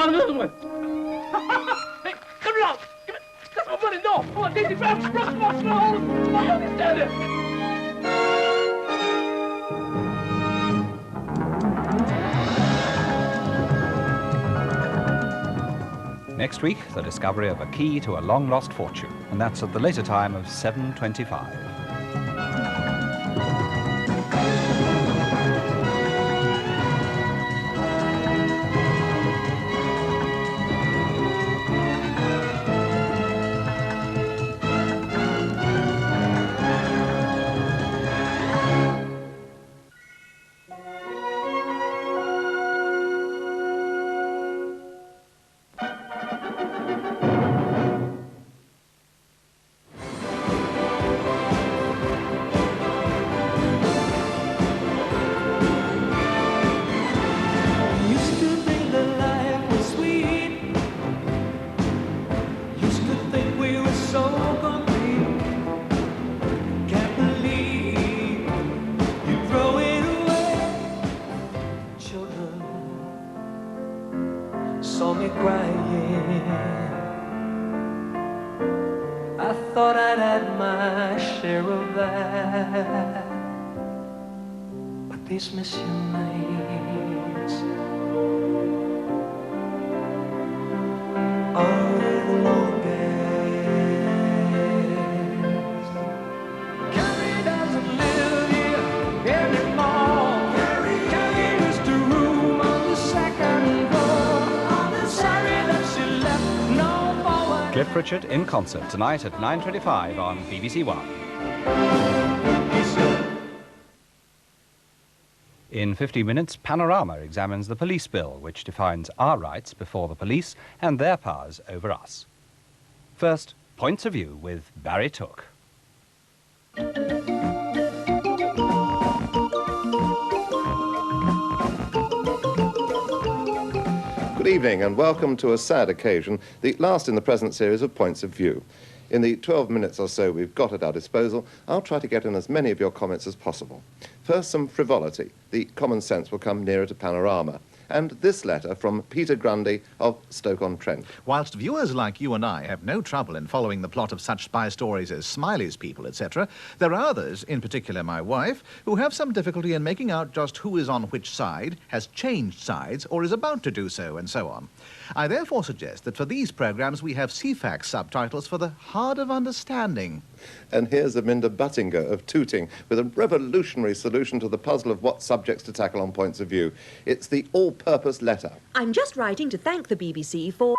on another one. Hey, come along. Give it. That's my money. No. Come on, Daisy. Come on, he's down there. Next week, the discovery of a key to a long-lost fortune, and that's at the later time of 7:25. Saw me crying. I thought I'd had my share of that, but these missing nights are the longest. Carrie doesn't live here anymore. Carrie used to room on the second floor. Sorry that she left no forward. Cliff Richard in concert tonight at 9:25 on BBC1. In 50 minutes, Panorama examines the police bill, which defines our rights before the police and their powers over us. First, Points of View with Barry Took. Good evening and welcome to a sad occasion, the last in the present series of Points of View. In the 12 minutes or so we've got at our disposal, I'll try to get in as many of your comments as possible. First, some frivolity. The common sense will come nearer to Panorama. And this letter from Peter Grundy of Stoke-on-Trent. Whilst viewers like you and I have no trouble in following the plot of such spy stories as Smiley's People, etc., there are others, in particular my wife, who have some difficulty in making out just who is on which side, has changed sides, or is about to do so, and so on. I therefore suggest that for these programmes we have CFAX subtitles for the hard of understanding. And here's Aminda Buttinger of Tooting with a revolutionary solution to the puzzle of what subjects to tackle on Points of View. It's the all-purpose letter. I'm just writing to thank the BBC for...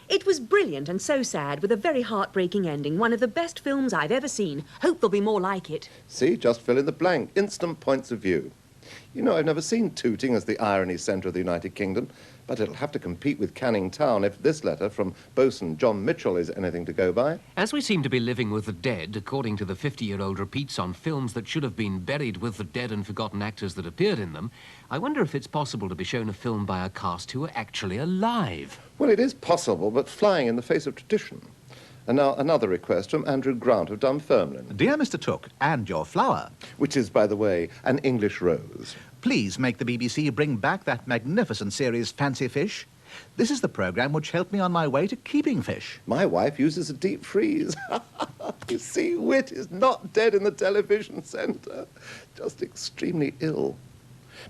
It was brilliant and so sad, with a very heartbreaking ending. One of the best films I've ever seen. Hope there'll be more like it. See, just fill in the blank. Instant Points of View. You know, I've never seen Tooting as the irony centre of the United Kingdom, but it'll have to compete with Canning Town if this letter from bosun John Mitchell is anything to go by. As we seem to be living with the dead, according to the 50-year-old repeats on films that should have been buried with the dead and forgotten actors that appeared in them, I wonder if it's possible to be shown a film by a cast who are actually alive. Well, it is possible, but flying in the face of tradition. And now another request from Andrew Grant of Dunfermline. Dear Mr. Took, and your flower. Which is, by the way, an English rose. Please make the BBC bring back that magnificent series Fancy Fish. This is the programme which helped me on my way to keeping fish. My wife uses a deep freeze. You see, wit is not dead in the television centre, just extremely ill.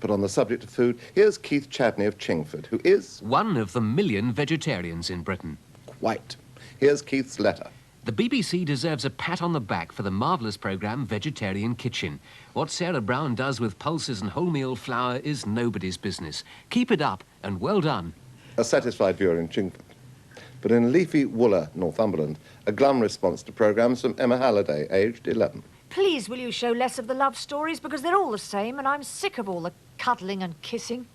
But on the subject of food, here's Keith Chadney of Chingford, who is... one of the million vegetarians in Britain. Quite. Here's Keith's letter. The BBC deserves a pat on the back for the marvellous programme Vegetarian Kitchen. What Sarah Brown does with pulses and wholemeal flour is nobody's business. Keep it up, and well done. A satisfied viewer in Chingford. But in leafy Wooler, Northumberland, a glum response to programmes from Emma Halliday, aged 11. Please, will you show less of the love stories, because they're all the same, and I'm sick of all the cuddling and kissing.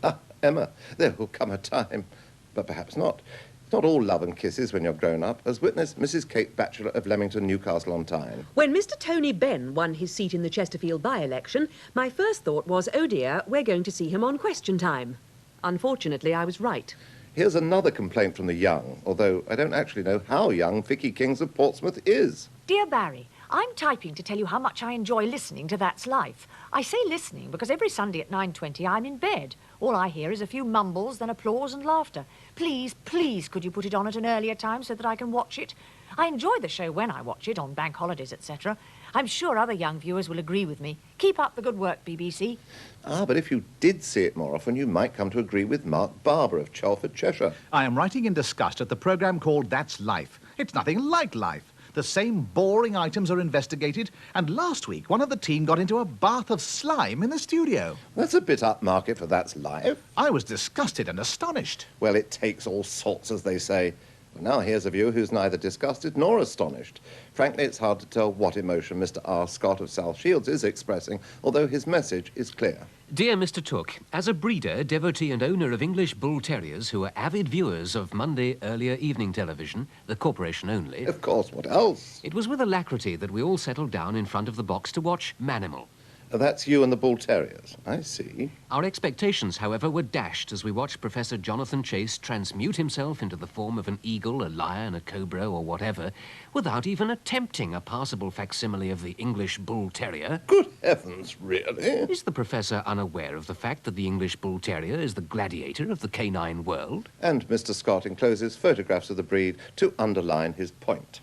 Ah, Emma, there will come a time, but perhaps not. It's not all love and kisses when you're grown up, as witness Mrs. Kate Batchelor of Leamington, Newcastle-on-Tyne. When Mr. Tony Benn won his seat in the Chesterfield by-election, my first thought was, oh dear, we're going to see him on Question Time. Unfortunately, I was right. Here's another complaint from the young, although I don't actually know how young Vicky Kings of Portsmouth is. Dear Barry, I'm typing to tell you how much I enjoy listening to That's Life. I say listening because every Sunday at 9:20 I'm in bed. All I hear is a few mumbles, then applause and laughter. Please, please, could you put it on at an earlier time so that I can watch it? I enjoy the show when I watch it, on bank holidays, etc. I'm sure other young viewers will agree with me. Keep up the good work, BBC. Ah, but if you did see it more often, you might come to agree with Mark Barber of Chelford, Cheshire. I am writing in disgust at the programme called That's Life. It's nothing like life. The same boring items are investigated, and last week one of the team got into a bath of slime in the studio. That's a bit upmarket for That's Life. I was disgusted and astonished. Well, it takes all sorts, as they say. Well, now here's a viewer who's neither disgusted nor astonished. Frankly, it's hard to tell what emotion Mr. R. Scott of South Shields is expressing, although his message is clear. Dear Mr. Took, as a breeder, devotee and owner of English bull terriers who are avid viewers of Monday earlier evening television, the corporation only... Of course, what else? It was with alacrity that we all settled down in front of the box to watch Manimal. That's you and the bull terriers. I see. Our expectations, however, were dashed as we watched Professor Jonathan Chase transmute himself into the form of an eagle, a lion, a cobra, or whatever, without even attempting a passable facsimile of the English bull terrier. Good heavens, really? Is the professor unaware of the fact that the English bull terrier is the gladiator of the canine world? And Mr. Scott encloses photographs of the breed to underline his point.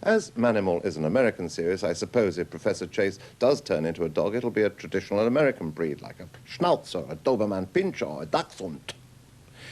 As Manimal is an American series, I suppose if Professor Chase does turn into a dog, it'll be a traditional American breed, like a Schnauzer, a Doberman Pinscher, or a Dachshund.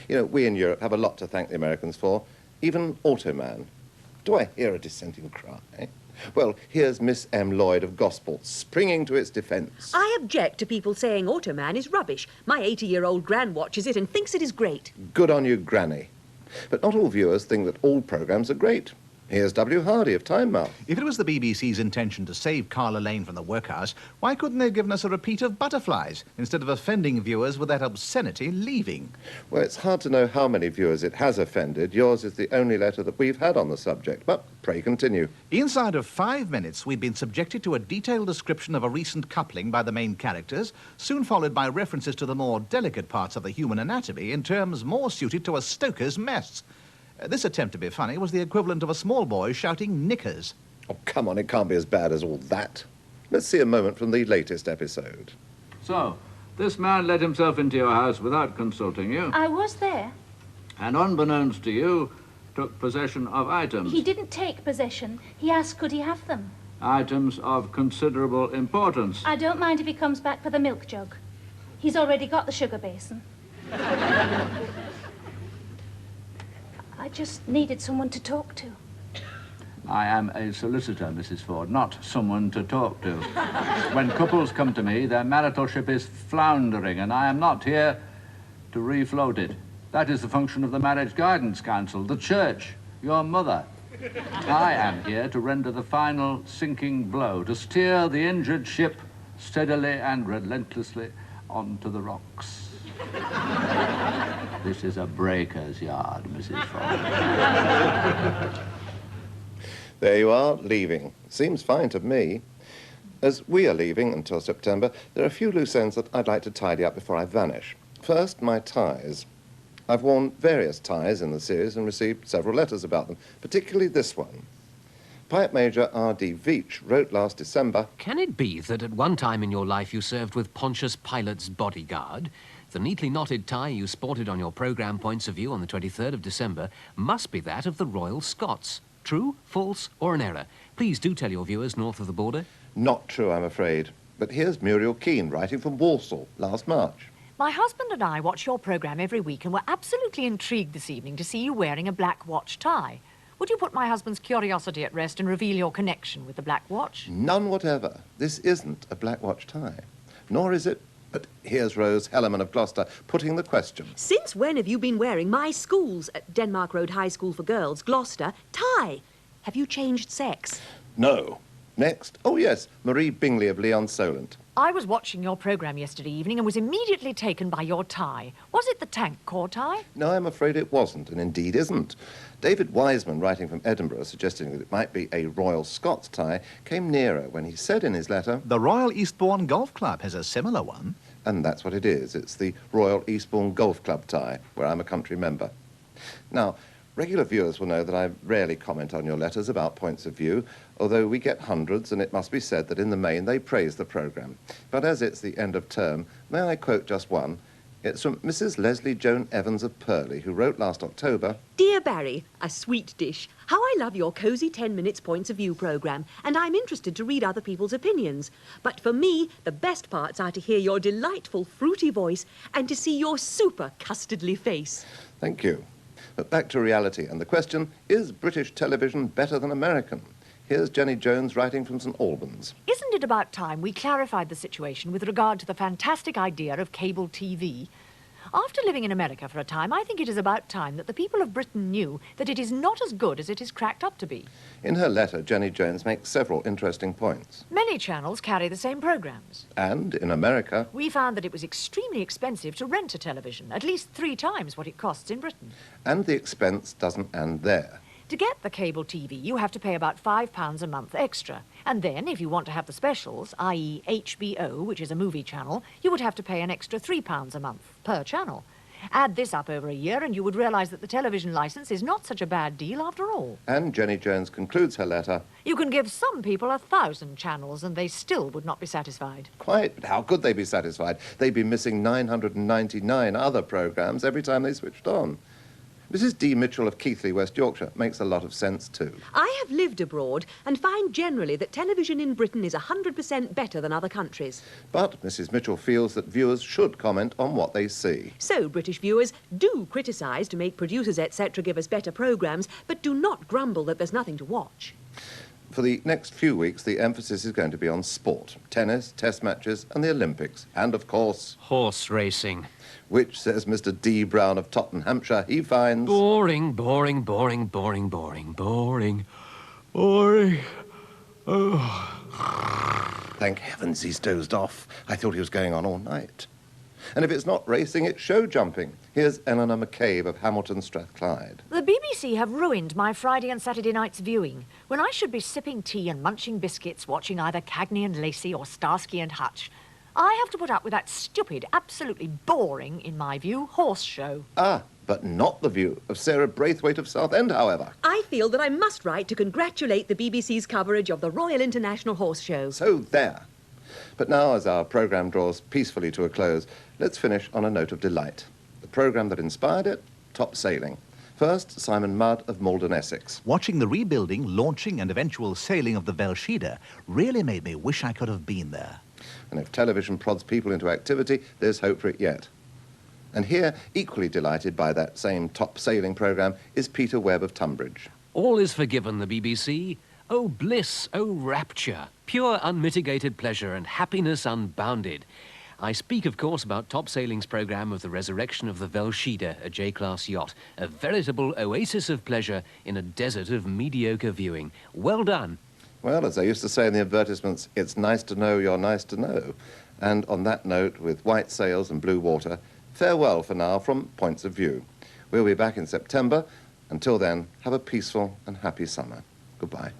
You know, we in Europe have a lot to thank the Americans for, even Automan. Do I hear a dissenting cry? Well, here's Miss M. Lloyd of Gospel, springing to its defence. I object to people saying Automan is rubbish. My 80-year-old gran watches it and thinks it is great. Good on you, Granny. But not all viewers think that all programmes are great. Here's W. Hardy of Time Mouth. If it was the BBC's intention to save Carla Lane from the workhouse, why couldn't they have given us a repeat of Butterflies, instead of offending viewers with that obscenity leaving? Well, it's hard to know how many viewers it has offended. Yours is the only letter that we've had on the subject, but pray continue. Inside of 5 minutes, we'd been subjected to a detailed description of a recent coupling by the main characters, soon followed by references to the more delicate parts of the human anatomy in terms more suited to a stoker's mess. This attempt to be funny was the equivalent of a small boy shouting knickers. Oh, come on, it can't be as bad as all that. Let's see a moment from the latest episode. So, this man let himself into your house without consulting you, I was there. and unbeknownst to you, took possession of items. He didn't take possession. He asked could he have them. Items of considerable importance. I don't mind if he comes back for the milk jug. He's already got the sugar basin. I just needed someone to talk to. I am a solicitor, Mrs. Ford, not someone to talk to. When couples come to me, their marital ship is floundering, and I am not here to refloat it. That is the function of the Marriage Guidance Council, the church, your mother. I am here to render the final sinking blow, to steer the injured ship steadily and relentlessly onto the rocks. This is a breaker's yard, Mrs. Ford. There you are, leaving. Seems fine to me. As we are leaving until September, there are a few loose ends that I'd like to tidy up before I vanish. First, my ties. I've worn various ties in the series and received several letters about them, particularly this one. Pipe Major R.D. Veach wrote last December... Can it be that at one time in your life you served with Pontius Pilate's bodyguard? The neatly knotted tie you sported on your programme Points of View on the 23rd of December must be that of the Royal Scots. True, false, or an error? Please do tell your viewers north of the border. Not true, I'm afraid. But here's Muriel Keane writing from Walsall last March. My husband and I watch your programme every week and were absolutely intrigued this evening to see you wearing a black watch tie. Would you put my husband's curiosity at rest and reveal your connection with the black watch? None whatever. This isn't a black watch tie. Nor is it... But here's Rose Hellerman of Gloucester putting the question. Since when have you been wearing my school's, at Denmark Road High School for Girls, Gloucester, tie? Have you changed sex? No. Next. Oh, yes, Marie Bingley of Leon Solent. I was watching your programme yesterday evening and was immediately taken by your tie. Was it the tank corps tie? No, I'm afraid it wasn't, and indeed isn't. David Wiseman, writing from Edinburgh, suggesting that it might be a Royal Scots tie, came nearer when he said in his letter... The Royal Eastbourne Golf Club has a similar one. And that's what it is. It's the Royal Eastbourne Golf Club tie, where I'm a country member. Now, Regular viewers will know that I rarely comment on your letters about points of view, although we get hundreds, and it must be said that in the main they praise the programme. But as it's the end of term, may I quote just one? It's from Mrs. Leslie Joan Evans of Purley, who wrote last October, Dear Barry, a sweet dish. How I love your cosy 10 minutes points of view programme, and I'm interested to read other people's opinions. But for me, the best parts are to hear your delightful fruity voice and to see your super custardly face. Thank you. But back to reality, and the question, is British television better than American? Here's Jenny Jones writing from St Albans. Isn't it about time we clarified the situation with regard to the fantastic idea of cable TV? After living in America for a time, I think it is about time that the people of Britain knew that it is not as good as it is cracked up to be. In her letter, Jenny Jones makes several interesting points. Many channels carry the same programmes. And in America, We found that it was extremely expensive to rent a television, at least 3 times what it costs in Britain. and the expense doesn't end there. To get the cable TV, you have to pay about £5 a month extra. And then, if you want to have the specials, i.e. HBO, which is a movie channel, you would have to pay an extra £3 a month per channel. Add this up over a year and you would realise that the television licence is not such a bad deal after all. And Jenny Jones concludes her letter, You can give some people 1,000 channels and they still would not be satisfied. quite, but how could they be satisfied? They'd be missing 999 other programmes every time they switched on. Mrs. D. Mitchell of Keighley, West Yorkshire, makes a lot of sense too. I have lived abroad and find generally that television in Britain is 100% better than other countries. But Mrs. Mitchell feels that viewers should comment on what they see. So, British viewers, do criticise to make producers, etc. give us better programmes, but do not grumble that there's nothing to watch. For the next few weeks, the emphasis is going to be on sport, tennis, test matches, and the Olympics. And, of course, Horse racing. which, says Mr. D. Brown of Totton, Hampshire, he finds... Boring, boring, boring, boring, boring, boring, boring. Oh. Thank heavens he's dozed off. I thought he was going on all night. And if it's not racing, it's show jumping. Here's Eleanor McCabe of Hamilton Strathclyde. The BBC have ruined my Friday and Saturday night's viewing, when I should be sipping tea and munching biscuits, watching either Cagney and Lacey or Starsky and Hutch. I have to put up with that stupid, absolutely boring, in my view, horse show. Ah, but not the view of Sarah Braithwaite of Southend, however. I feel that I must write to congratulate the BBC's coverage of the Royal International Horse Show. So there. But now, as our programme draws peacefully to a close, let's finish on a note of delight. The programme that inspired it, Top Sailing. First, Simon Mudd of Malden, Essex. Watching the rebuilding, launching and eventual sailing of the Velshida really made me wish I could have been there. And if television prods people into activity, there's hope for it yet. And here, equally delighted by that same Top Sailing programme, is Peter Webb of Tunbridge. All is forgiven, the BBC. Oh, bliss, oh, rapture, pure unmitigated pleasure and happiness unbounded. I speak, of course, about Top Sailing's programme of the resurrection of the Velshida, a J-class yacht, a veritable oasis of pleasure in a desert of mediocre viewing. Well done. Well, as I used to say in the advertisements, it's nice to know you're nice to know. And on that note, with white sails and blue water, farewell for now from Points of View. We'll be back in September. Until then, have a peaceful and happy summer. Goodbye.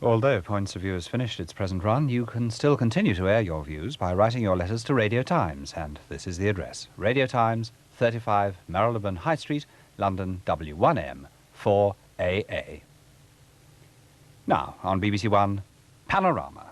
Although Points of View has finished its present run, you can still continue to air your views by writing your letters to Radio Times, and this is the address. Radio Times, 35 Marylebone High Street, London, W1M, 4AA. Now, on BBC1, Panorama.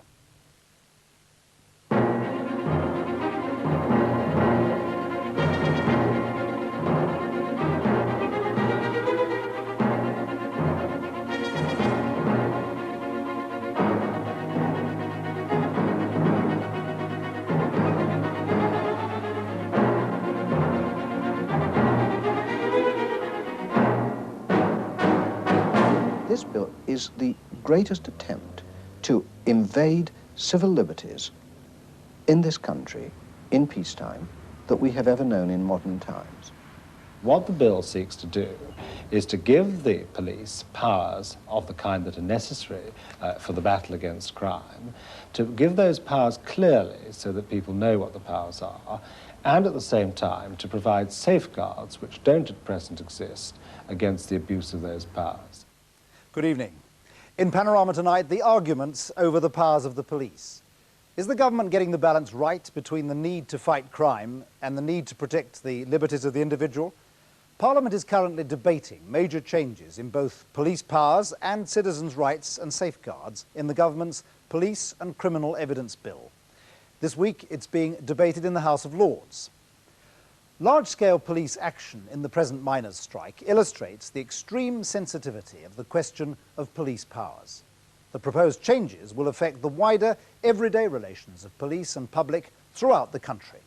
this bill is the greatest attempt to invade civil liberties in this country in peacetime that we have ever known in modern times. What the bill seeks to do is to give the police powers of the kind that are necessary for the battle against crime, to give those powers clearly so that people know what the powers are, and at the same time to provide safeguards which don't at present exist against the abuse of those powers. Good evening. In Panorama tonight, the arguments over the powers of the police. Is the government getting the balance right between the need to fight crime and the need to protect the liberties of the individual? Parliament is currently debating major changes in both police powers and citizens' rights and safeguards in the government's Police and Criminal Evidence Bill. This week, it's being debated in the House of Lords. Large-scale police action in the present miners' strike illustrates the extreme sensitivity of the question of police powers. The proposed changes will affect the wider, everyday relations of police and public throughout the country.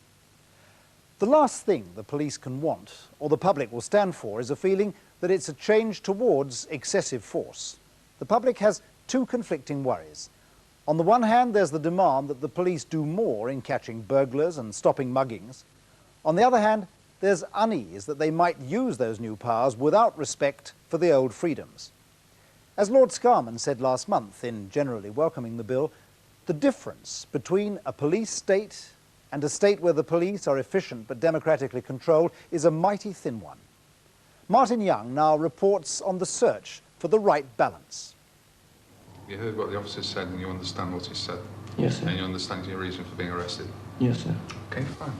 The last thing the police can want, or the public will stand for, is a feeling that it's a change towards excessive force. The public has two conflicting worries. On the one hand, there's the demand that the police do more in catching burglars and stopping muggings. On the other hand, there's unease that they might use those new powers without respect for the old freedoms. As Lord Scarman said last month in generally welcoming the bill, the difference between a police state and a state where the police are efficient but democratically controlled is a mighty thin one. Martin Young now reports on the search for the right balance. You heard what the officer said and you understand what he said? Yes, sir. And you understand your reason for being arrested? Yes, sir. Okay, fine.